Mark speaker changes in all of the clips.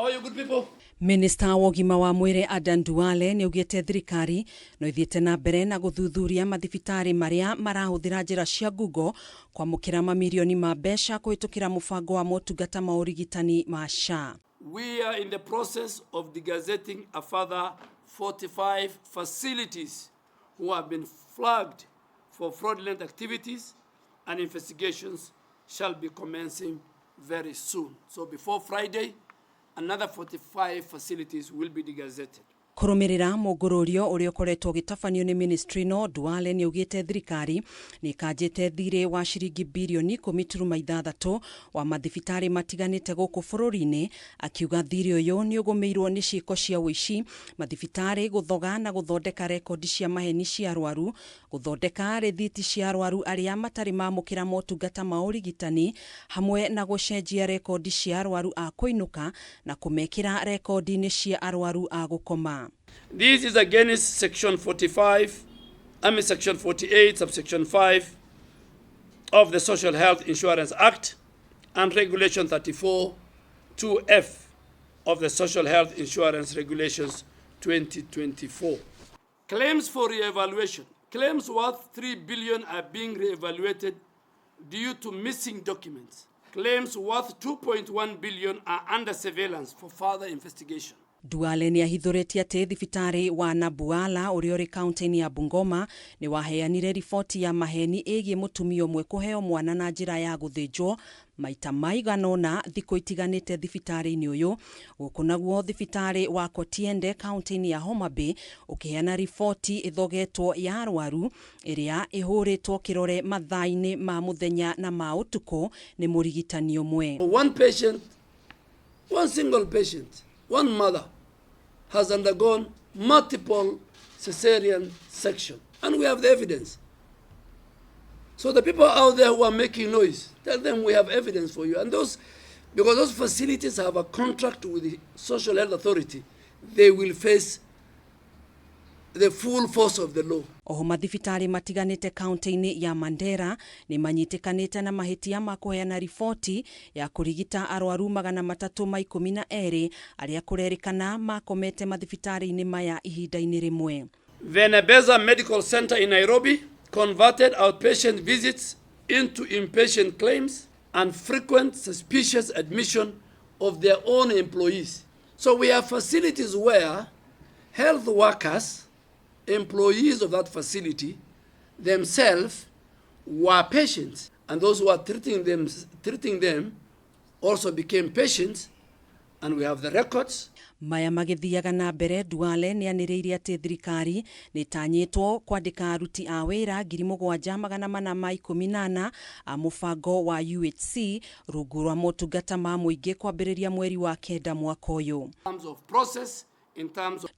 Speaker 1: How are you good people?
Speaker 2: Minista wa UGIMA wa MWIRI ADEN DUALE ni ugite thirikari no ithiete na mbere na guthuthuria mathibitari maria marahuthira njira cia Google kwamukira mamirioni ma mbeca kuhitukira mubango wa motungata ma urigitani ma SHA.
Speaker 1: We are in the process of degazetting a further 45 facilities who have been flagged for fraudulent activities, and investigations shall be commencing very soon. So before Friday, another 45 facilities will be degazetted.
Speaker 2: Kurumirira mugururio uria ukoretwo gitafanio ni ministry no DUALE ni ugite thirikari ni kanjite thiri wa ciringi birioni 10.6 wa mathibitari matiganite guku bururi-ini, akiuga thiri uyu ni ugumirwo ni ciiko cia wici, mathibitari guthoga na guthondeka rekondi cia maheni cia arwaru, guthondeka rethiti cia arwaru aria matari mamukira motungata ma urigitani, hamwe na gucenjia rekondi cia arwaru a kuinuka na kumekira rekondi-ini cia arwaru a gukoma.
Speaker 1: This is against Section 45, Section 48, Subsection 5 of the Social Health Insurance Act and Regulation 34 2F of the Social Health Insurance Regulations 2024. Claims for re-evaluation. Claims worth 3 billion are being re-evaluated due to missing documents. Claims worth 2.1 billion are under surveillance for further investigation.
Speaker 2: DUALE ni ahithuritie ati thibitari wa Nabuala uria uri kaunti-ini ya Bungoma ni waheanire riboti ya maheni igie mutumia umwe kuheo mwana na njira ya guthinjwo maita maiganona thiko itiganite thibitari-ini uyu. Guku naguo thibitari wa Kotiende kaunti-ini ya Homa Bay ukiheana riboti ithogetwo ya arwaru iria ihuritwo kirore mathaa-ini ma muthenya na ma utuku ni murigitani umwe.
Speaker 1: One single patient, one mother has undergone multiple cesarean section, and we have the evidence. So the people out there who are making noise, tell them we have evidence for you. And because those facilities have a contract with the Social Health Authority, they will face the full force of the law.
Speaker 2: Oho mathibitari matiganite kaunti-ini ya Mandera ni manyitikanite na mahitia ma kuheana riboti ya kurigita arwaru 312 aria kurerikana makomete mathibitari-ini maya ihinda-ini rimwe.
Speaker 1: Venebeza Medical Center in Nairobi converted outpatient visits into inpatient claims and frequent suspicious admission of their own employees. So we have facilities where health workers, employees of that facility themselves were patients, and those who are treating them also became patients, and we have the records.
Speaker 2: Maya magithiaga na mbere, DUALE ni aniriirie ati thirikari ni tanyitwo kwandika aruti a wira 7,418 a mubango wa UHC rungu rwa motungata ma muingi kwambiriria mweri wa kenda mwaka uyu.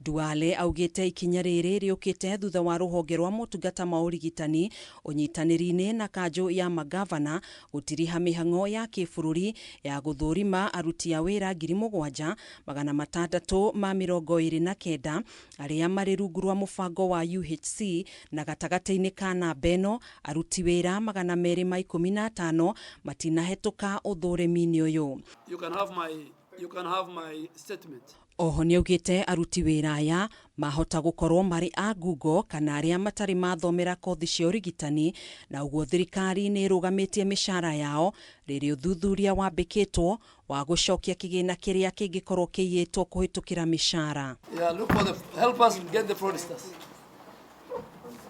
Speaker 2: DUALE augite ikinya riri riukite thutha wa ruhonge rwa motungata ma urigitani unyitaniri-ini na kanjo ya magavana gutiriha mihango ya kibururi ya guthurima aruti a wira 7,629 aria mari rungu rwa mubango wa UHC, na gatagati-ini ka namba ino aruti wira 215 matinahetuka uthurimi-ini uyu.
Speaker 1: You can have my statement.
Speaker 2: Oho ni ugite aruti wira aya mahota gukorwo mari a Google kana aria matari mathomera kothi cia urigitani, na uguo thirikari ni rugamitie mishara yao riri uthuthuria wambikitwo wa gucokia kigina kiria kingikorwo kiyitwo kuhitukira mishara.
Speaker 1: Yeah, help us get the fraudsters.